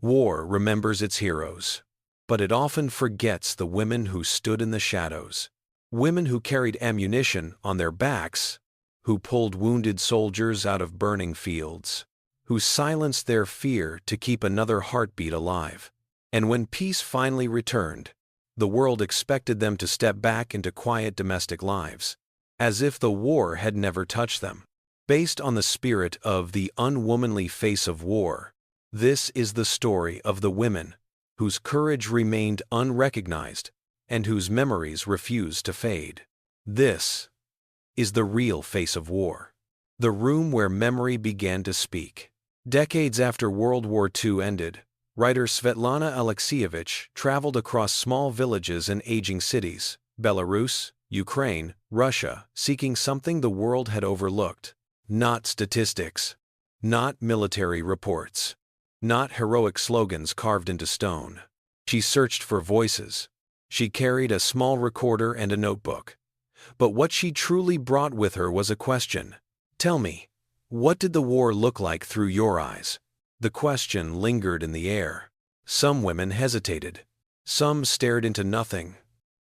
War remembers its heroes, but it often forgets the women who stood in the shadows. Women who carried ammunition on their backs, who pulled wounded soldiers out of burning fields, who silenced their fear to keep another heartbeat alive. And when peace finally returned, the world expected them to step back into quiet domestic lives, as if the war had never touched them. Based on the spirit of the Unwomanly Face of War, this is the story of the women whose courage remained unrecognized and whose memories refused to fade. This is the real face of war, the room where memory began to speak. Decades after World War II ended, writer Svetlana Alexievich traveled across small villages and aging cities, Belarus, Ukraine, Russia, seeking something the world had overlooked. Not statistics, not military reports, not heroic slogans carved into stone. She searched for voices. She carried a small recorder and a notebook. But what she truly brought with her was a question. Tell me, what did the war look like through your eyes? The question lingered in the air. Some women hesitated. Some stared into nothing,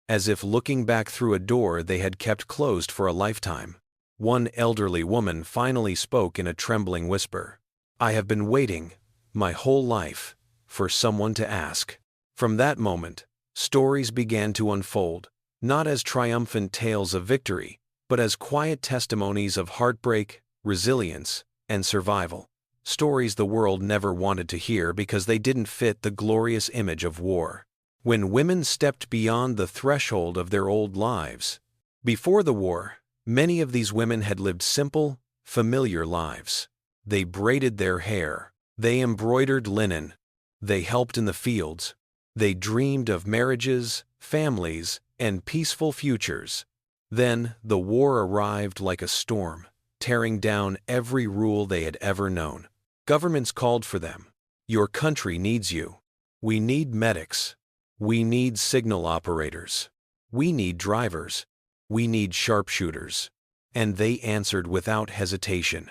as if looking back through a door they had kept closed for a lifetime. One elderly woman finally spoke in a trembling whisper. "I have been waiting, my whole life, for someone to ask." From that moment, stories began to unfold, not as triumphant tales of victory, but as quiet testimonies of heartbreak, resilience, and survival. Stories the world never wanted to hear because they didn't fit the glorious image of war. When women stepped beyond the threshold of their old lives. Before the war, many of these women had lived simple, familiar lives. They braided their hair. They embroidered linen. They helped in the fields. They dreamed of marriages, families, and peaceful futures. Then the war arrived like a storm, tearing down every rule they had ever known. Governments called for them. Your country needs you. We need medics. We need signal operators. We need drivers. We need sharpshooters. And they answered without hesitation.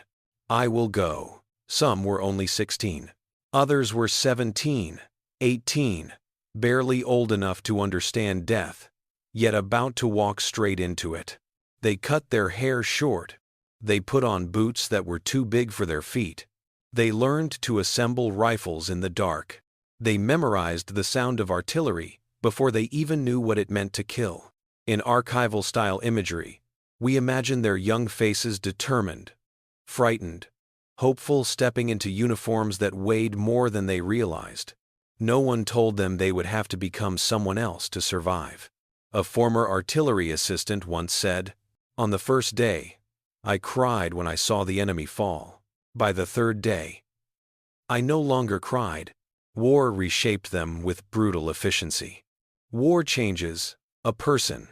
I will go. Some were only 16. Others were 17, 18, barely old enough to understand death, yet about to walk straight into it. They cut their hair short. They put on boots that were too big for their feet. They learned to assemble rifles in the dark. They memorized the sound of artillery before they even knew what it meant to kill. In archival-style imagery, we imagine their young faces determined, frightened, hopeful, stepping into uniforms that weighed more than they realized. No one told them they would have to become someone else to survive. A former artillery assistant once said, "On the first day, I cried when I saw the enemy fall. By the third day, I no longer cried." War reshaped them with brutal efficiency. War changes a person,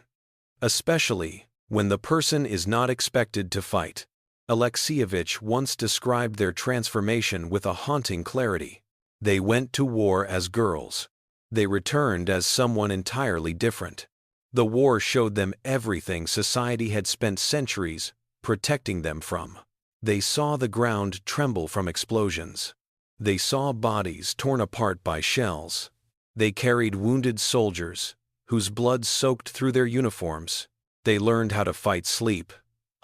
especially when the person is not expected to fight. Alexievich once described their transformation with a haunting clarity. They went to war as girls. They returned as someone entirely different. The war showed them everything society had spent centuries protecting them from. They saw the ground tremble from explosions. They saw bodies torn apart by shells. They carried wounded soldiers, whose blood soaked through their uniforms. They learned how to fight sleep,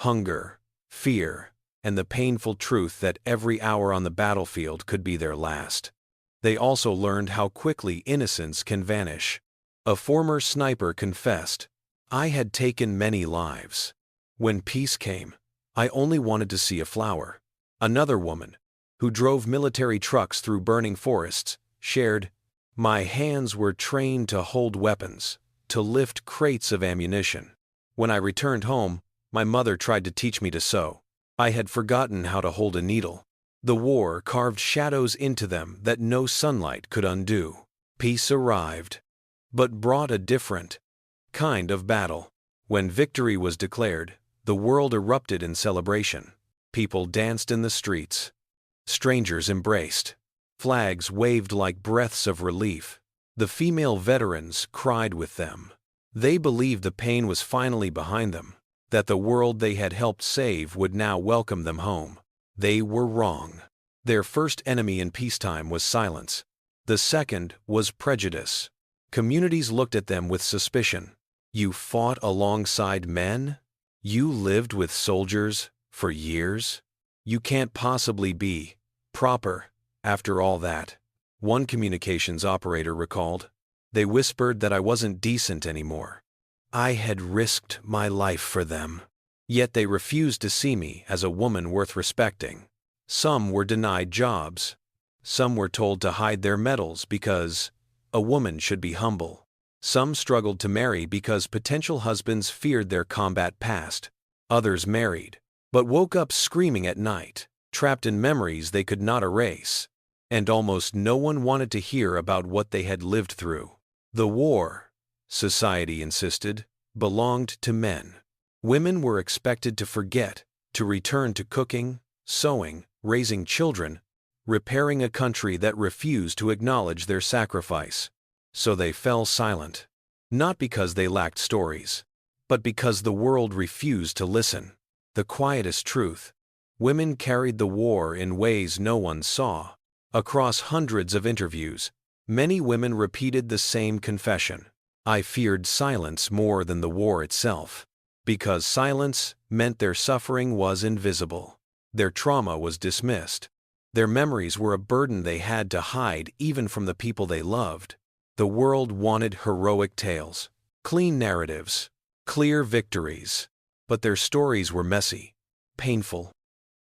hunger, fear, and the painful truth that every hour on the battlefield could be their last. They also learned how quickly innocence can vanish. A former sniper confessed, "I had taken many lives. When peace came, I only wanted to see a flower." Another woman, who drove military trucks through burning forests, shared, "My hands were trained to hold weapons, to lift crates of ammunition. When I returned home, my mother tried to teach me to sew. I had forgotten how to hold a needle." The war carved shadows into them that no sunlight could undo. Peace arrived, but brought a different kind of battle. When victory was declared, the world erupted in celebration. People danced in the streets. Strangers embraced. Flags waved like breaths of relief. The female veterans cried with them. They believed the pain was finally behind them, that the world they had helped save would now welcome them home. They were wrong. Their first enemy in peacetime was silence. The second was prejudice. Communities looked at them with suspicion. You fought alongside men? You lived with soldiers for years? You can't possibly be proper after all that. One communications operator recalled. They whispered that I wasn't decent anymore. I had risked my life for them. Yet they refused to see me as a woman worth respecting. Some were denied jobs. Some were told to hide their medals because a woman should be humble. Some struggled to marry because potential husbands feared their combat past. Others married, but woke up screaming at night, trapped in memories they could not erase. And almost no one wanted to hear about what they had lived through. The war, society insisted, belonged to men. Women were expected to forget, to return to cooking, sewing, raising children, repairing a country that refused to acknowledge their sacrifice. So they fell silent. Not because they lacked stories, but because the world refused to listen. The quietest truth: women carried the war in ways no one saw. Across hundreds of interviews, many women repeated the same confession. I feared silence more than the war itself. Because silence meant their suffering was invisible. Their trauma was dismissed. Their memories were a burden they had to hide even from the people they loved. The world wanted heroic tales, clean narratives, clear victories. But their stories were messy, painful,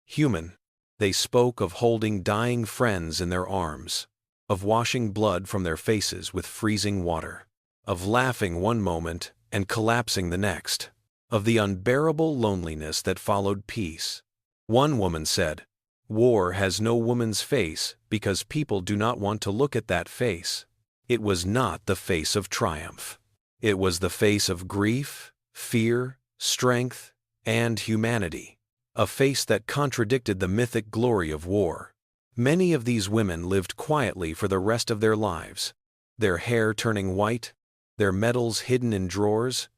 human. They spoke of holding dying friends in their arms, of washing blood from their faces with freezing water, of laughing one moment and collapsing the next, of the unbearable loneliness that followed peace. One woman said, "War has no woman's face because people do not want to look at that face." It was not the face of triumph. It was the face of grief, fear, strength, and humanity. A face that contradicted the mythic glory of war. Many of these women lived quietly for the rest of their lives, their hair turning white, their medals hidden in drawers,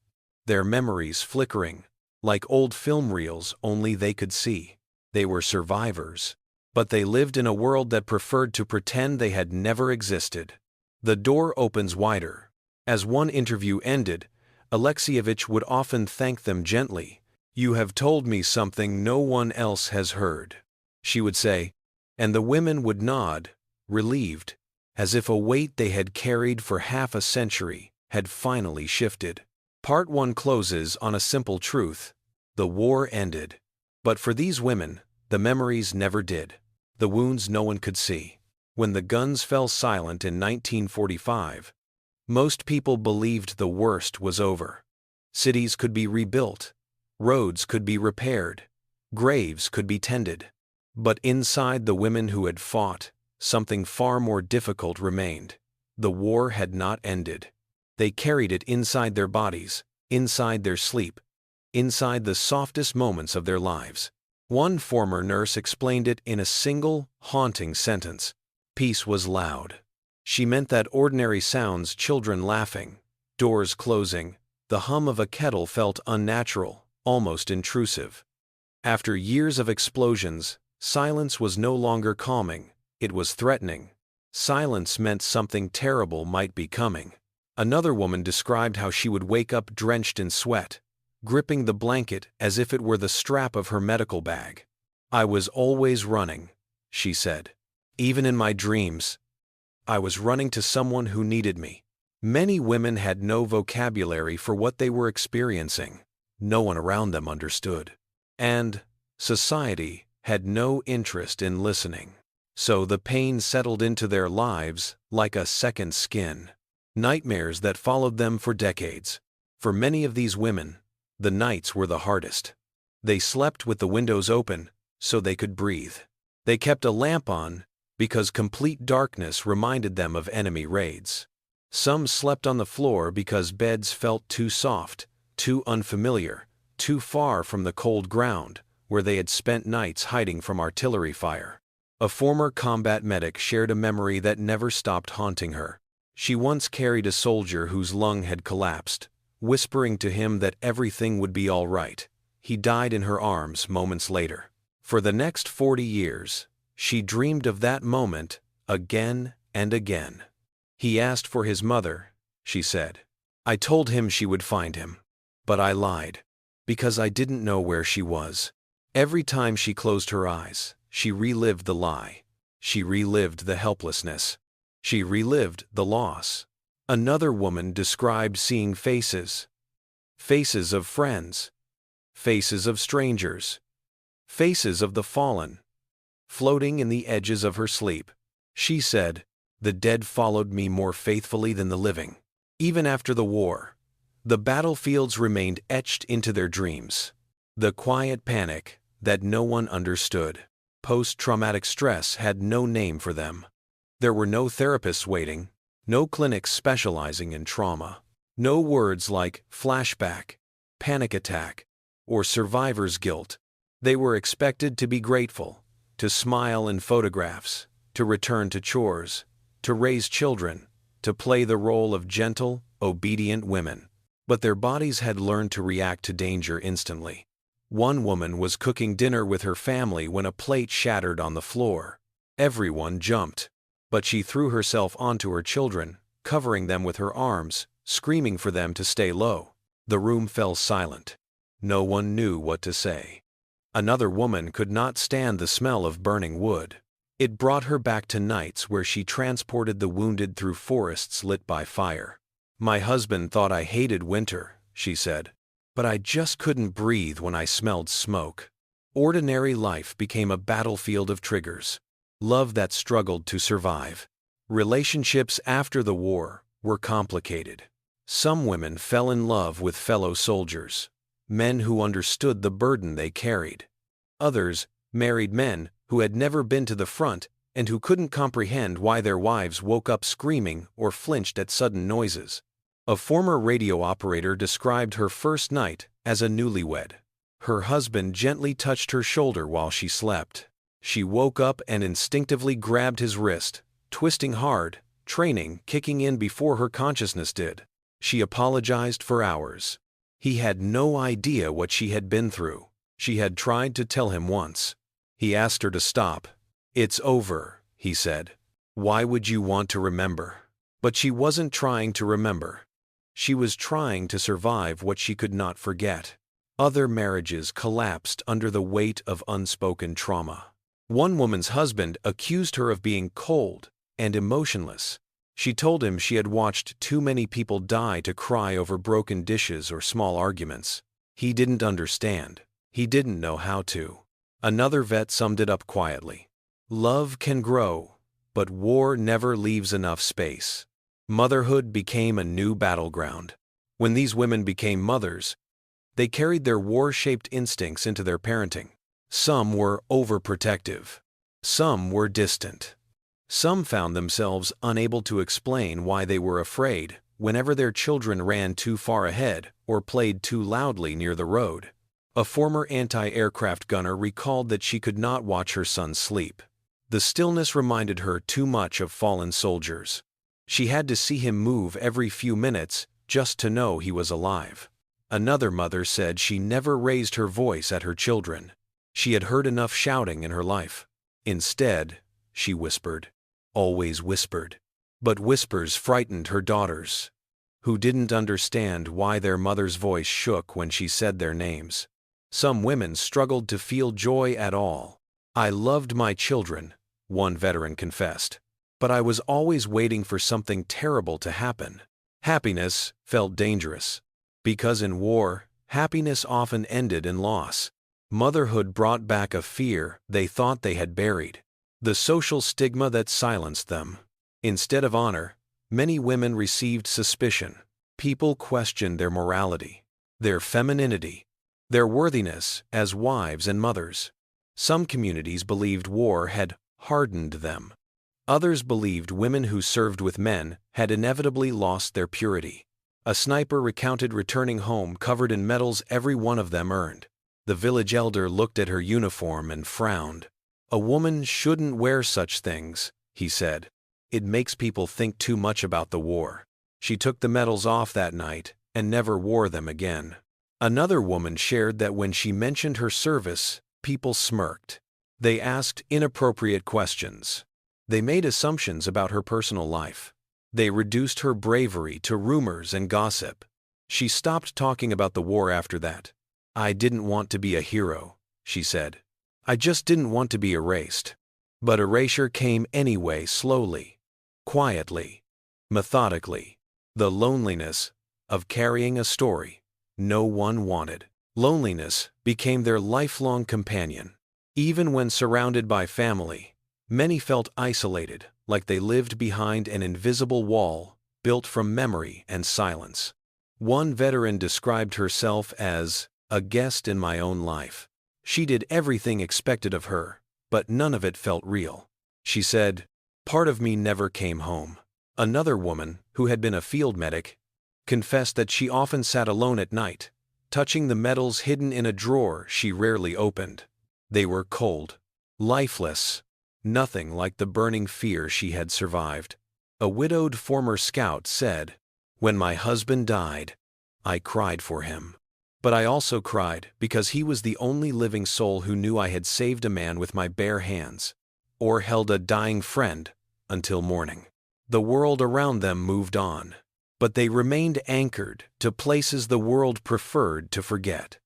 their memories flickering, like old film reels only they could see. They were survivors, but they lived in a world that preferred to pretend they had never existed. The door opens wider. As one interview ended, Alexievich would often thank them gently. "You have told me something no one else has heard," she would say, and the women would nod, relieved, as if a weight they had carried for half a century had finally shifted. Part 1 closes on a simple truth: the war ended. But for these women, the memories never did. The wounds no one could see. When the guns fell silent in 1945, most people believed the worst was over. Cities could be rebuilt. Roads could be repaired. Graves could be tended. But inside the women who had fought, something far more difficult remained. The war had not ended. They carried it inside their bodies, inside their sleep, inside the softest moments of their lives. One former nurse explained it in a single, haunting sentence: peace was loud. She meant that ordinary sounds, children laughing, doors closing, the hum of a kettle, felt unnatural, almost intrusive. After years of explosions, silence was no longer calming, it was threatening. Silence meant something terrible might be coming. Another woman described how she would wake up drenched in sweat, gripping the blanket as if it were the strap of her medical bag. "I was always running," she said. "Even in my dreams, I was running to someone who needed me." Many women had no vocabulary for what they were experiencing. No one around them understood. And society had no interest in listening. So the pain settled into their lives like a second skin. Nightmares that followed them for decades. For many of these women, the nights were the hardest. They slept with the windows open so they could breathe. They kept a lamp on because complete darkness reminded them of enemy raids. Some slept on the floor because beds felt too soft, too unfamiliar, too far from the cold ground where they had spent nights hiding from artillery fire. A former combat medic shared a memory that never stopped haunting her. She once carried a soldier whose lung had collapsed, whispering to him that everything would be all right. He died in her arms moments later. For the next 40 years, she dreamed of that moment again and again. He asked for his mother, she said. I told him she would find him. But I lied. Because I didn't know where she was. Every time she closed her eyes, she relived the lie. She relived the helplessness. She relived the loss. Another woman described seeing faces. Faces of friends. Faces of strangers. Faces of the fallen. Floating in the edges of her sleep. She said, "The dead followed me more faithfully than the living." Even after the war, the battlefields remained etched into their dreams. The quiet panic that no one understood. Post-traumatic stress had no name for them. There were no therapists waiting, no clinics specializing in trauma, no words like flashback, panic attack, or survivor's guilt. They were expected to be grateful, to smile in photographs, to return to chores, to raise children, to play the role of gentle, obedient women. But their bodies had learned to react to danger instantly. One woman was cooking dinner with her family when a plate shattered on the floor. Everyone jumped. But she threw herself onto her children, covering them with her arms, screaming for them to stay low. The room fell silent. No one knew what to say. Another woman could not stand the smell of burning wood. It brought her back to nights where she transported the wounded through forests lit by fire. My husband thought I hated winter, she said. But I just couldn't breathe when I smelled smoke. Ordinary life became a battlefield of triggers. Love that struggled to survive. Relationships after the war were complicated. Some women fell in love with fellow soldiers, men who understood the burden they carried. Others married men who had never been to the front and who couldn't comprehend why their wives woke up screaming or flinched at sudden noises. A former radio operator described her first night as a newlywed. Her husband gently touched her shoulder while she slept. She woke up and instinctively grabbed his wrist, twisting hard, training kicking in before her consciousness did. She apologized for hours. He had no idea what she had been through. She had tried to tell him once. He asked her to stop. "It's over," he said. "Why would you want to remember?" But she wasn't trying to remember. She was trying to survive what she could not forget. Other marriages collapsed under the weight of unspoken trauma. One woman's husband accused her of being cold and emotionless. She told him she had watched too many people die to cry over broken dishes or small arguments. He didn't understand. He didn't know how to. Another vet summed it up quietly. Love can grow, but war never leaves enough space. Motherhood became a new battleground. When these women became mothers, they carried their war-shaped instincts into their parenting. Some were overprotective. Some were distant. Some found themselves unable to explain why they were afraid whenever their children ran too far ahead or played too loudly near the road. A former anti-aircraft gunner recalled that she could not watch her son sleep. The stillness reminded her too much of fallen soldiers. She had to see him move every few minutes just to know he was alive. Another mother said she never raised her voice at her children. She had heard enough shouting in her life. Instead, she whispered. Always whispered. But whispers frightened her daughters, who didn't understand why their mother's voice shook when she said their names. Some women struggled to feel joy at all. "I loved my children," one veteran confessed. "But I was always waiting for something terrible to happen." Happiness felt dangerous. Because in war, happiness often ended in loss. Motherhood brought back a fear they thought they had buried. The social stigma that silenced them. Instead of honor, many women received suspicion. People questioned their morality, their femininity, their worthiness as wives and mothers. Some communities believed war had hardened them. Others believed women who served with men had inevitably lost their purity. A sniper recounted returning home covered in medals every one of them earned. The village elder looked at her uniform and frowned. "A woman shouldn't wear such things," he said. "It makes people think too much about the war." She took the medals off that night and never wore them again. Another woman shared that when she mentioned her service, people smirked. They asked inappropriate questions. They made assumptions about her personal life. They reduced her bravery to rumors and gossip. She stopped talking about the war after that. "I didn't want to be a hero," she said. "I just didn't want to be erased." But erasure came anyway, slowly, quietly, methodically. The loneliness of carrying a story no one wanted. Loneliness became their lifelong companion. Even when surrounded by family, many felt isolated, like they lived behind an invisible wall built from memory and silence. One veteran described herself as a guest in my own life. She did everything expected of her, but none of it felt real. She said, "Part of me never came home." Another woman, who had been a field medic, confessed that she often sat alone at night, touching the medals hidden in a drawer she rarely opened. They were cold, lifeless, nothing like the burning fear she had survived. A widowed former scout said, "When my husband died, I cried for him. But I also cried because he was the only living soul who knew I had saved a man with my bare hands, or held a dying friend until morning." The world around them moved on, but they remained anchored to places the world preferred to forget.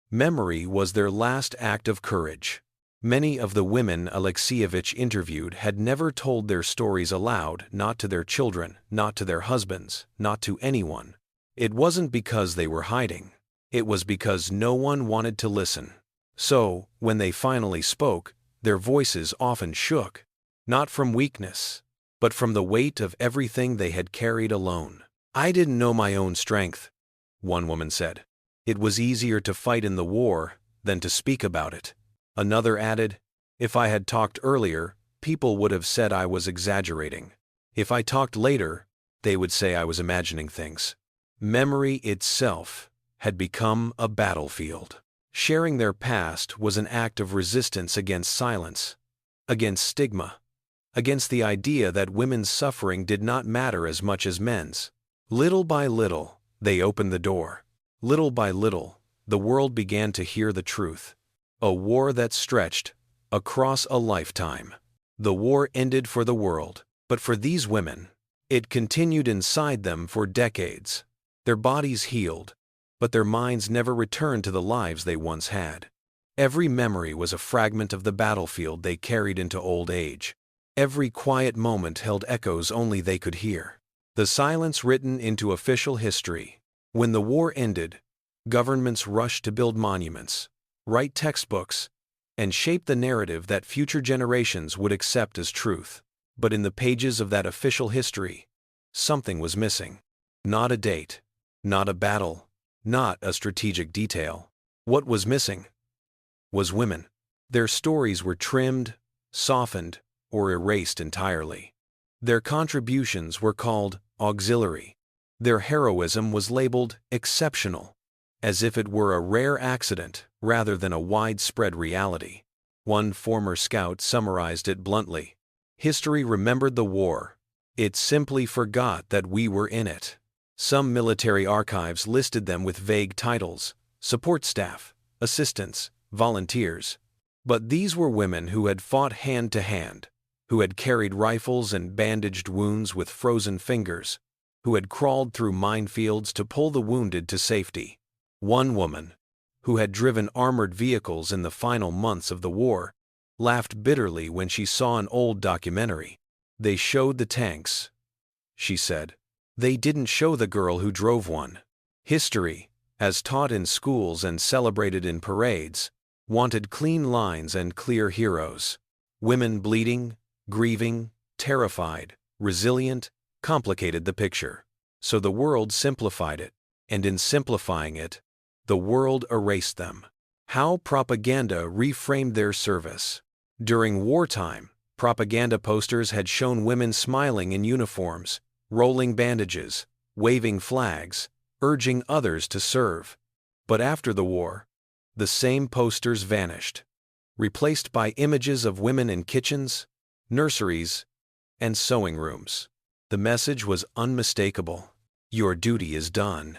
Memory was their last act of courage. Many of the women Alexievich interviewed had never told their stories aloud, not to their children, not to their husbands, not to anyone. It wasn't because they were hiding. It was because no one wanted to listen. So, when they finally spoke, their voices often shook, not from weakness, but from the weight of everything they had carried alone. "I didn't know my own strength," one woman said. "It was easier to fight in the war than to speak about it." Another added, "If I had talked earlier, people would have said I was exaggerating. If I talked later, they would say I was imagining things." Memory itself had become a battlefield. Sharing their past was an act of resistance against silence, against stigma, against the idea that women's suffering did not matter as much as men's. Little by little, they opened the door. Little by little, the world began to hear the truth. A war that stretched across a lifetime. The war ended for the world, but for these women, it continued inside them for decades. Their bodies healed, but their minds never returned to the lives they once had. Every memory was a fragment of the battlefield they carried into old age. Every quiet moment held echoes only they could hear. The silence written into official history. When the war ended, governments rushed to build monuments, write textbooks, and shape the narrative that future generations would accept as truth. But in the pages of that official history, something was missing. Not a date, not a battle, not a strategic detail. What was missing was women. Their stories were trimmed, softened, or erased entirely. Their contributions were called auxiliary. Their heroism was labeled exceptional, as if it were a rare accident rather than a widespread reality. One former scout summarized it bluntly. "History remembered the war. It simply forgot that we were in it." Some military archives listed them with vague titles: support staff, assistants, volunteers. But these were women who had fought hand to hand, who had carried rifles and bandaged wounds with frozen fingers, who had crawled through minefields to pull the wounded to safety. One woman, who had driven armored vehicles in the final months of the war, laughed bitterly when she saw an old documentary. "They showed the tanks," she said. "They didn't show the girl who drove one." History, as taught in schools and celebrated in parades, wanted clean lines and clear heroes. Women bleeding, grieving, terrified, resilient, complicated the picture. So the world simplified it, and in simplifying it, the world erased them. How propaganda reframed their service. During wartime, propaganda posters had shown women smiling in uniforms, rolling bandages, waving flags, urging others to serve. But after the war, the same posters vanished, replaced by images of women in kitchens, nurseries, and sewing rooms. The message was unmistakable. Your duty is done.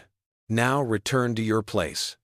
Now return to your place.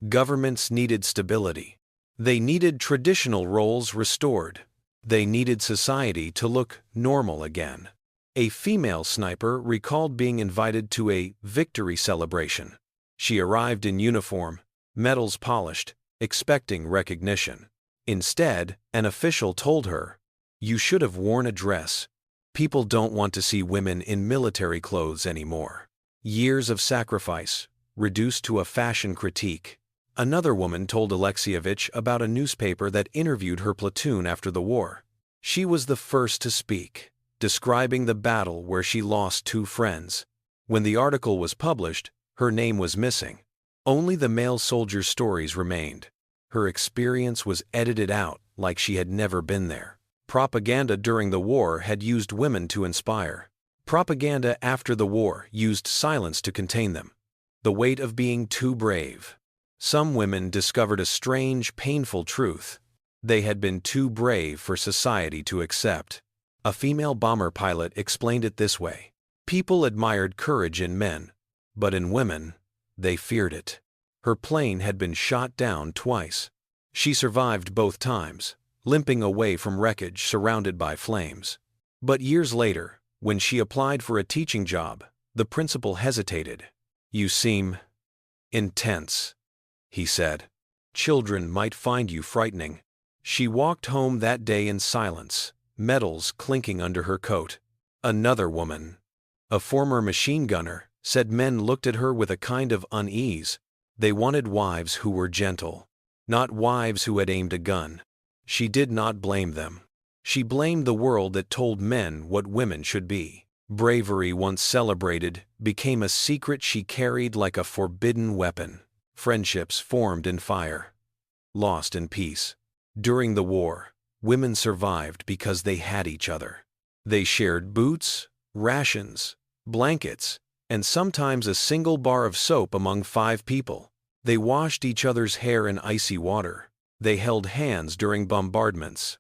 Governments needed stability. They needed traditional roles restored. They needed society to look normal again. A female sniper recalled being invited to a victory celebration. She arrived in uniform, medals polished, expecting recognition. Instead, an official told her, "You should have worn a dress. People don't want to see women in military clothes anymore." Years of sacrifice, reduced to a fashion critique. Another woman told Alexievich about a newspaper that interviewed her platoon after the war. She was the first to speak, describing the battle where she lost 2 friends. When the article was published, her name was missing. Only the male soldiers' stories remained. Her experience was edited out like she had never been there. Propaganda during the war had used women to inspire. Propaganda after the war used silence to contain them. The weight of being too brave. Some women discovered a strange, painful truth. They had been too brave for society to accept. A female bomber pilot explained it this way: "People admired courage in men, but in women, they feared it." Her plane had been shot down twice. She survived both times, limping away from wreckage surrounded by flames. But years later, when she applied for a teaching job, the principal hesitated. "You seem intense," he said. "Children might find you frightening." She walked home that day in silence, medals clinking under her coat. Another woman, a former machine gunner, said men looked at her with a kind of unease. They wanted wives who were gentle, not wives who had aimed a gun. She did not blame them. She blamed the world that told men what women should be. Bravery, once celebrated, became a secret she carried like a forbidden weapon. Friendships formed in fire, lost in peace. During the war, women survived because they had each other. They shared boots, rations, blankets, and sometimes a single bar of soap among 5 people. They washed each other's hair in icy water. They held hands during bombardments.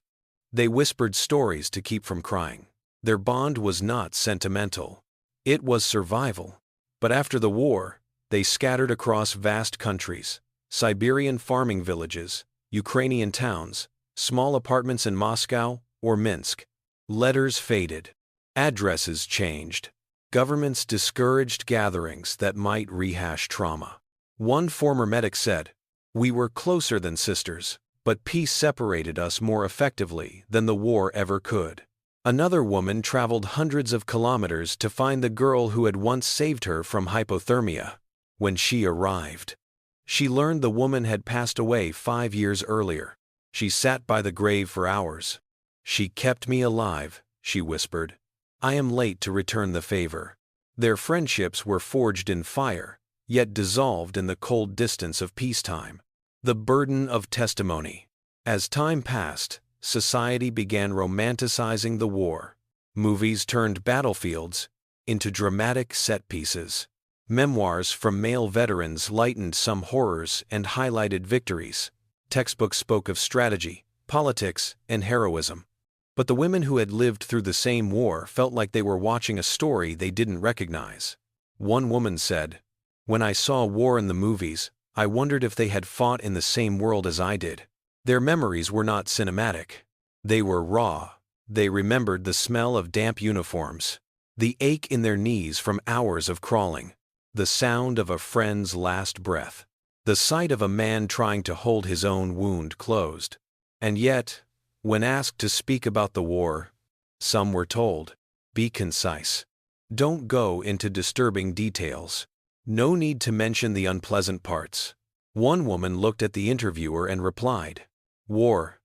They whispered stories to keep from crying. Their bond was not sentimental. It was survival. But after the war, they scattered across vast countries: Siberian farming villages, Ukrainian towns, small apartments in Moscow or Minsk. Letters faded. Addresses changed. Governments discouraged gatherings that might rehash trauma. One former medic said, "We were closer than sisters, but peace separated us more effectively than the war ever could." Another woman traveled hundreds of kilometers to find the girl who had once saved her from hypothermia. When she arrived, she learned the woman had passed away 5 years earlier. She sat by the grave for hours. "She kept me alive," she whispered. "I am late to return the favor." Their friendships were forged in fire, yet dissolved in the cold distance of peacetime. The burden of testimony. As time passed, society began romanticizing the war. Movies turned battlefields into dramatic set pieces. Memoirs from male veterans lightened some horrors and highlighted victories. Textbooks spoke of strategy, politics, and heroism. But the women who had lived through the same war felt like they were watching a story they didn't recognize. One woman said, "When I saw war in the movies, I wondered if they had fought in the same world as I did." Their memories were not cinematic. They were raw. They remembered the smell of damp uniforms, the ache in their knees from hours of crawling, the sound of a friend's last breath, the sight of a man trying to hold his own wound closed. And yet, when asked to speak about the war, some were told, "Be concise. Don't go into disturbing details. No need to mention the unpleasant parts." One woman looked at the interviewer and replied, "War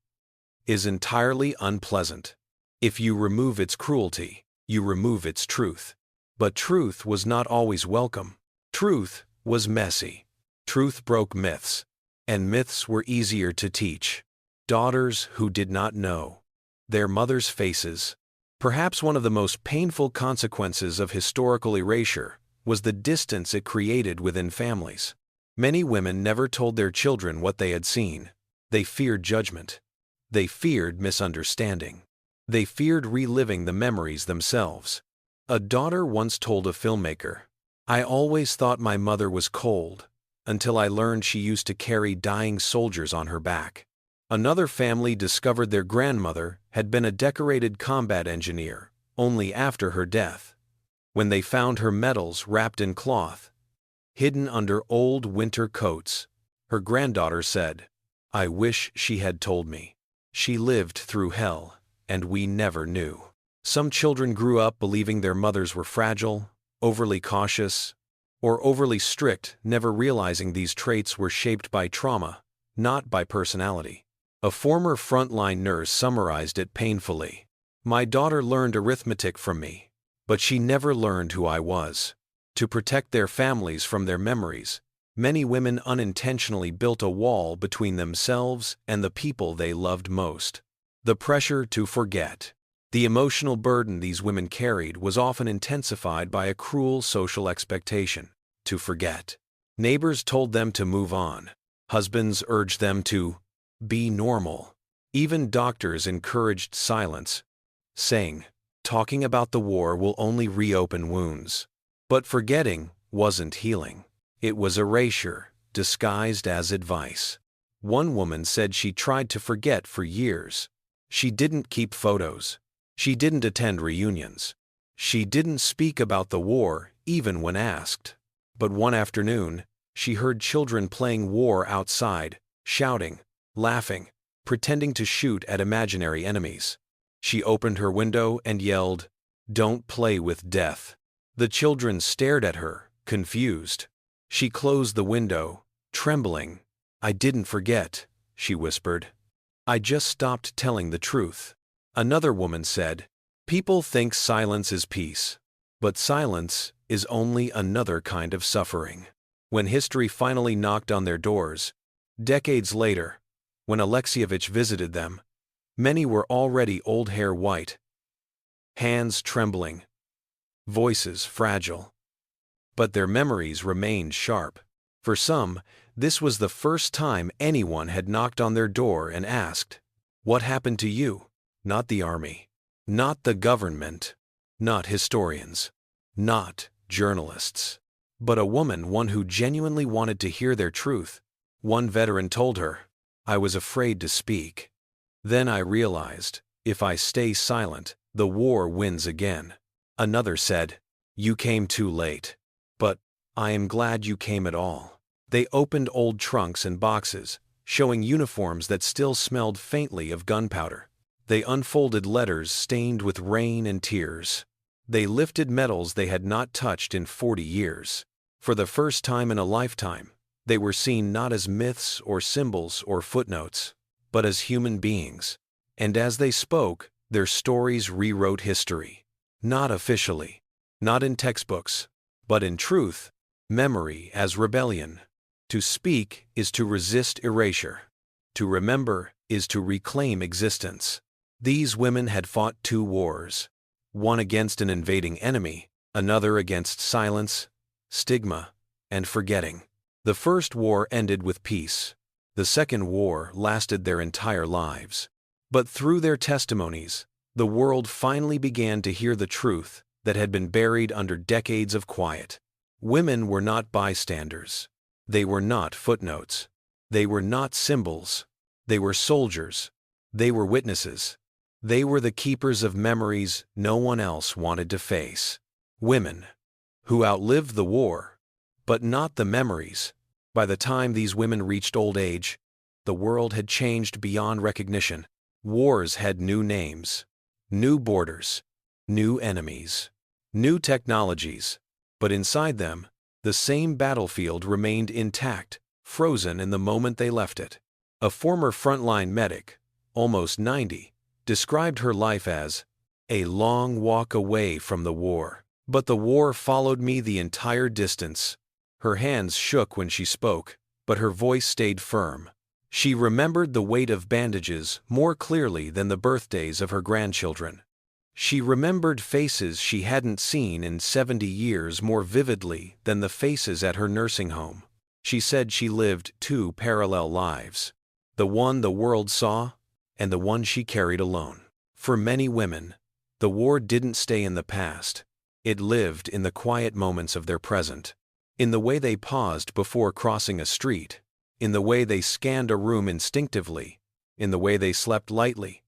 is entirely unpleasant. If you remove its cruelty, you remove its truth." But truth was not always welcome. Truth was messy. Truth broke myths, and myths were easier to teach. Daughters who did not know their mothers' faces. Perhaps one of the most painful consequences of historical erasure was the distance it created within families. Many women never told their children what they had seen. They feared judgment. They feared misunderstanding. They feared reliving the memories themselves. A daughter once told a filmmaker, "I always thought my mother was cold, until I learned she used to carry dying soldiers on her back." Another family discovered their grandmother had been a decorated combat engineer, only after her death. When they found her medals wrapped in cloth, hidden under old winter coats, her granddaughter said, "I wish she had told me. She lived through hell, and we never knew." Some children grew up believing their mothers were fragile, overly cautious, or overly strict, never realizing these traits were shaped by trauma, not by personality. A former frontline nurse summarized it painfully. "My daughter learned arithmetic from me, but she never learned who I was." To protect their families from their memories, many women unintentionally built a wall between themselves and the people they loved most. The pressure to forget. The emotional burden these women carried was often intensified by a cruel social expectation: to forget. Neighbors told them to move on. Husbands urged them to be normal. Even doctors encouraged silence, saying, "Talking about the war will only reopen wounds." But forgetting wasn't healing. It was erasure, disguised as advice. One woman said she tried to forget for years. She didn't keep photos. She didn't attend reunions. She didn't speak about the war, even when asked. But one afternoon, she heard children playing war outside, shouting, laughing, pretending to shoot at imaginary enemies. She opened her window and yelled, "Don't play with death." The children stared at her, confused. She closed the window, trembling. "I didn't forget," she whispered. "I just stopped telling the truth." Another woman said, "People think silence is peace, but silence is only another kind of suffering." When history finally knocked on their doors, decades later, when Alexievich visited them, many were already old, hair white, hands trembling, voices fragile. But their memories remained sharp. For some, this was the first time anyone had knocked on their door and asked, "What happened to you?" Not the army, not the government, not historians, not journalists, but a woman, one who genuinely wanted to hear their truth. One veteran told her, "I was afraid to speak. Then I realized, if I stay silent, the war wins again." Another said, "You came too late. But I am glad you came at all." They opened old trunks and boxes, showing uniforms that still smelled faintly of gunpowder. They unfolded letters stained with rain and tears. They lifted medals they had not touched in 40 years. For the first time in a lifetime, they were seen not as myths or symbols or footnotes, but as human beings. And as they spoke, their stories rewrote history. Not officially, not in textbooks, but in truth, memory as rebellion. To speak is to resist erasure. To remember is to reclaim existence. These women had fought 2 wars. One against an invading enemy, another against silence, stigma, and forgetting. The first war ended with peace. The second war lasted their entire lives. But through their testimonies, the world finally began to hear the truth that had been buried under decades of quiet. Women were not bystanders. They were not footnotes. They were not symbols. They were soldiers. They were witnesses. They were the keepers of memories no one else wanted to face. Women who outlived the war, but not the memories. By the time these women reached old age, the world had changed beyond recognition. Wars had new names, new borders, new enemies, new technologies, but inside them, the same battlefield remained intact, frozen in the moment they left it. A former frontline medic, almost 90, described her life as a long walk away from the war. But the war followed me the entire distance. Her hands shook when she spoke, but her voice stayed firm. She remembered the weight of bandages more clearly than the birthdays of her grandchildren. She remembered faces she hadn't seen in 70 years more vividly than the faces at her nursing home. She said she lived 2 parallel lives, the one the world saw and the one she carried alone. For many women, the war didn't stay in the past. It lived in the quiet moments of their present, in the way they paused before crossing a street, in the way they scanned a room instinctively, in the way they slept lightly,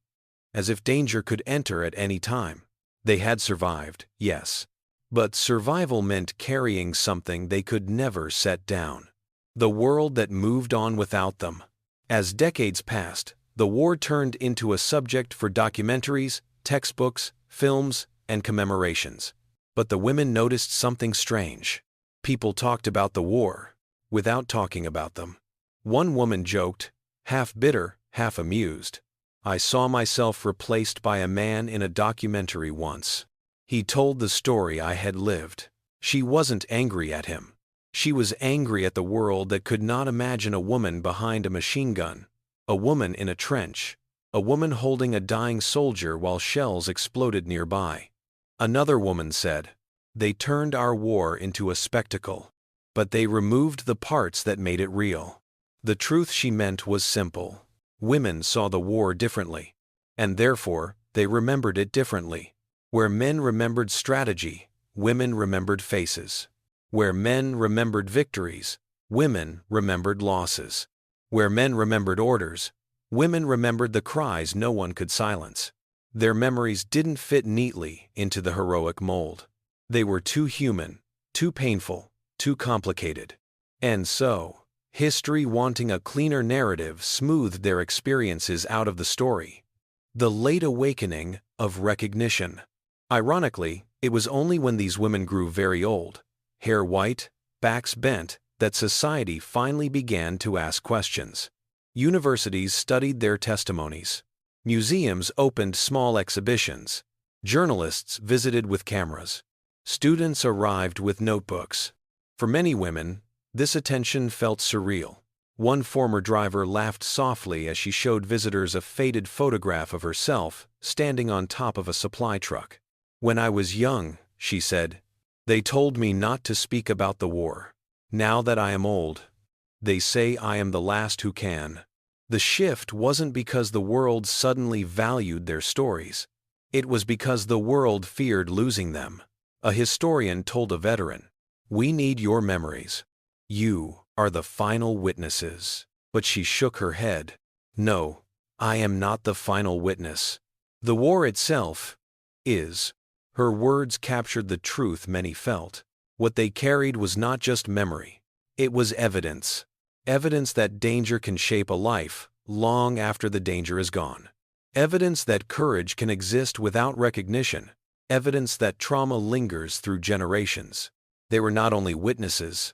as if danger could enter at any time. They had survived, yes, but survival meant carrying something they could never set down. The world that moved on without them. As decades passed, the war turned into a subject for documentaries, textbooks, films, and commemorations. But the women noticed something strange. People talked about the war, without talking about them. One woman joked, half bitter, half amused. "I saw myself replaced by a man in a documentary once. He told the story I had lived." She wasn't angry at him. She was angry at the world that could not imagine a woman behind a machine gun, a woman in a trench, a woman holding a dying soldier while shells exploded nearby. Another woman said, "They turned our war into a spectacle, but they removed the parts that made it real." The truth she meant was simple. Women saw the war differently, and therefore, they remembered it differently. Where men remembered strategy, women remembered faces. Where men remembered victories, women remembered losses. Where men remembered orders, women remembered the cries no one could silence. Their memories didn't fit neatly into the heroic mold. They were too human, too painful, too complicated. And so, history, wanting a cleaner narrative, smoothed their experiences out of the story. The late awakening of recognition. Ironically, it was only when these women grew very old, hair white, backs bent, that society finally began to ask questions. Universities studied their testimonies. Museums opened small exhibitions. Journalists visited with cameras. Students arrived with notebooks. For many women, this attention felt surreal. One former driver laughed softly as she showed visitors a faded photograph of herself standing on top of a supply truck. "When I was young," she said, "they told me not to speak about the war. Now that I am old, they say I am the last who can." The shift wasn't because the world suddenly valued their stories. It was because the world feared losing them. A historian told a veteran, "We need your memories. You are the final witnesses." But she shook her head. "No, I am not the final witness. The war itself is." Her words captured the truth many felt. What they carried was not just memory. It was evidence. Evidence that danger can shape a life long after the danger is gone. Evidence that courage can exist without recognition. Evidence that trauma lingers through generations. They were not only witnesses,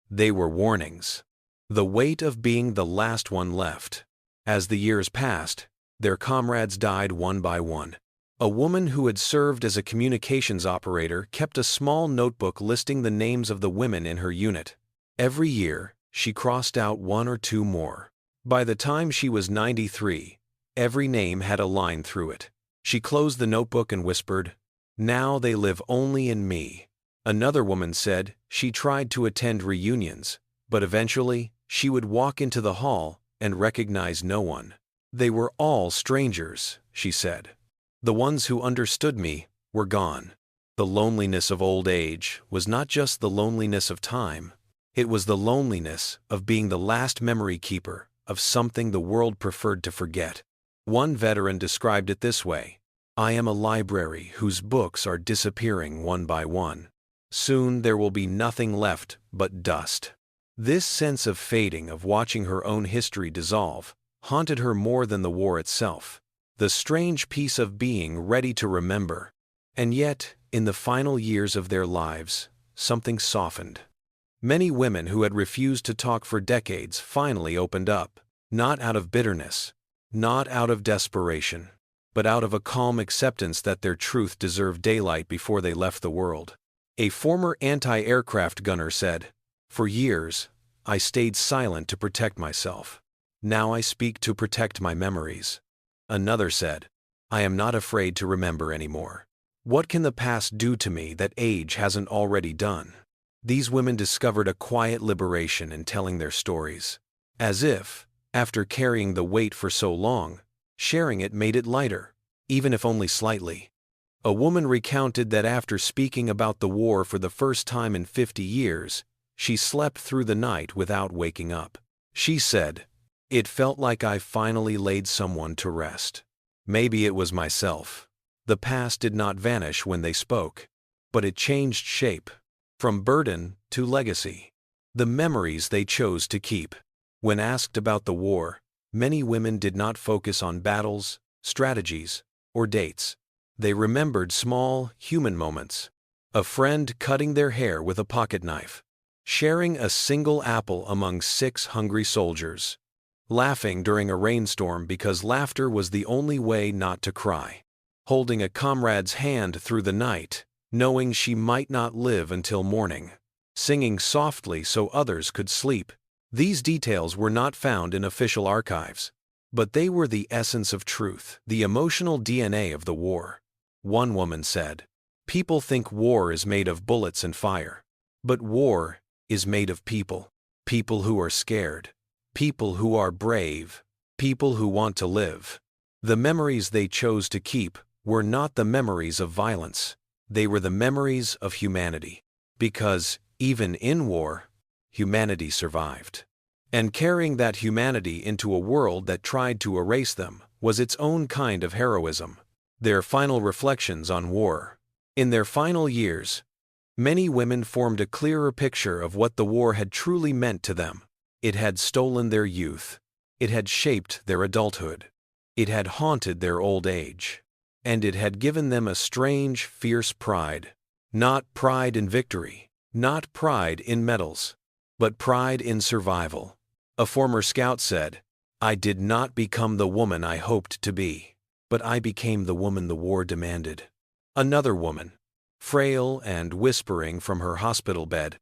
they were warnings. The weight of being the last one left. As the years passed, their comrades died one by one. A woman who had served as a communications operator kept a small notebook listing the names of the women in her unit. Every year, she crossed out one or two more. By the time she was 93, every name had a line through it. She closed the notebook and whispered, "Now they live only in me." Another woman said she tried to attend reunions, but eventually, she would walk into the hall and recognize no one. "They were all strangers," she said. "The ones who understood me were gone." The loneliness of old age was not just the loneliness of time. It was the loneliness of being the last memory keeper of something the world preferred to forget. One veteran described it this way, "I am a library whose books are disappearing one by one. Soon there will be nothing left but dust." This sense of fading, of watching her own history dissolve, haunted her more than the war itself. The strange piece of being ready to remember. And yet, in the final years of their lives, something softened. Many women who had refused to talk for decades finally opened up, not out of bitterness, not out of desperation, but out of a calm acceptance that their truth deserved daylight before they left the world. A former anti-aircraft gunner said, "For years, I stayed silent to protect myself. Now I speak to protect my memories." Another said, "I am not afraid to remember anymore. What can the past do to me that age hasn't already done?" These women discovered a quiet liberation in telling their stories. As if, after carrying the weight for so long, sharing it made it lighter, even if only slightly. A woman recounted that after speaking about the war for the first time in 50 years, she slept through the night without waking up. She said, It felt like I finally laid someone to rest. Maybe it was myself. The past did not vanish when they spoke, but it changed shape, from burden to legacy. The memories they chose to keep. When asked about the war, many women did not focus on battles, strategies, or dates. They remembered small, human moments. A friend cutting their hair with a pocket knife, sharing a single apple among 6 hungry soldiers, laughing during a rainstorm because laughter was the only way not to cry, holding a comrade's hand through the night, knowing she might not live until morning, singing softly so others could sleep. These details were not found in official archives, but they were the essence of truth, the emotional DNA of the war. One woman said, "People think war is made of bullets and fire, but war is made of people. People who are scared, people who are brave, people who want to live." The memories they chose to keep were not the memories of violence. They were the memories of humanity. Because, even in war, humanity survived. And carrying that humanity into a world that tried to erase them was its own kind of heroism. Their final reflections on war. In their final years, many women formed a clearer picture of what the war had truly meant to them. It had stolen their youth. It had shaped their adulthood. It had haunted their old age. And it had given them a strange, fierce pride. Not pride in victory, not pride in medals, but pride in survival. A former scout said, "I did not become the woman I hoped to be, but I became the woman the war demanded." Another woman, frail and whispering from her hospital bed,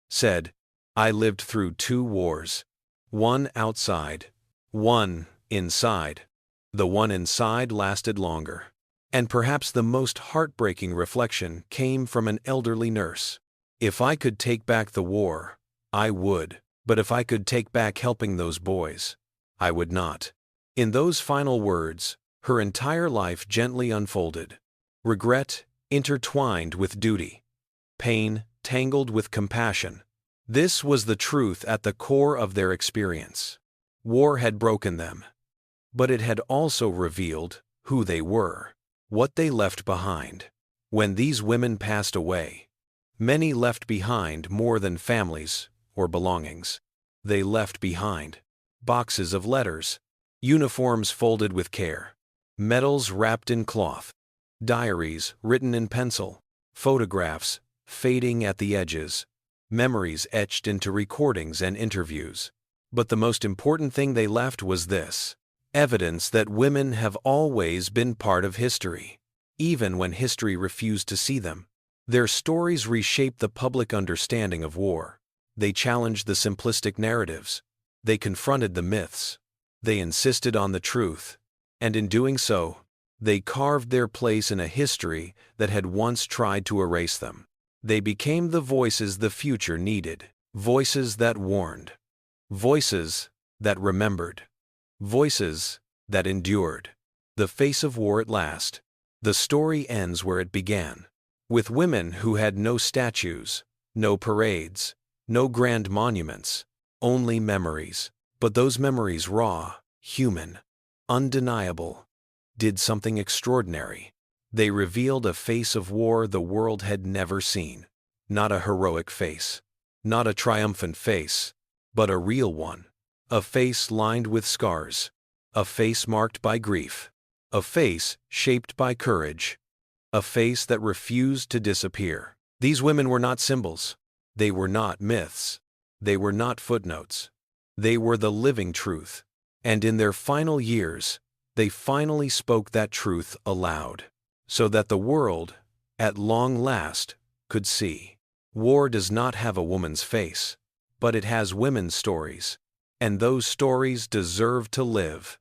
said, "I lived through 2 wars. One outside, one inside. The one inside lasted longer." And perhaps the most heartbreaking reflection came from an elderly nurse. "If I could take back the war, I would, but if I could take back helping those boys, I would not." In those final words, her entire life gently unfolded. Regret intertwined with duty. Pain tangled with compassion. This was the truth at the core of their experience. War had broken them, but it had also revealed who they were, what they left behind. When these women passed away, many left behind more than families or belongings. They left behind boxes of letters, uniforms folded with care, medals wrapped in cloth, diaries written in pencil, photographs fading at the edges, memories etched into recordings and interviews. But the most important thing they left was this: evidence that women have always been part of history, even when history refused to see them. Their stories reshaped the public understanding of war. They challenged the simplistic narratives. They confronted the myths. They insisted on the truth. And in doing so, they carved their place in a history that had once tried to erase them. They became the voices the future needed. Voices that warned. Voices that remembered. Voices that endured. The face of war at last. The story ends where it began, with women who had no statues, no parades, no grand monuments, only memories. But those memories, raw, human, undeniable, did something extraordinary. They revealed a face of war the world had never seen. Not a heroic face, not a triumphant face, but a real one. A face lined with scars. A face marked by grief. A face shaped by courage. A face that refused to disappear. These women were not symbols. They were not myths. They were not footnotes. They were the living truth. And in their final years, they finally spoke that truth aloud, so that the world, at long last, could see. War does not have a woman's face, but it has women's stories. And those stories deserve to live.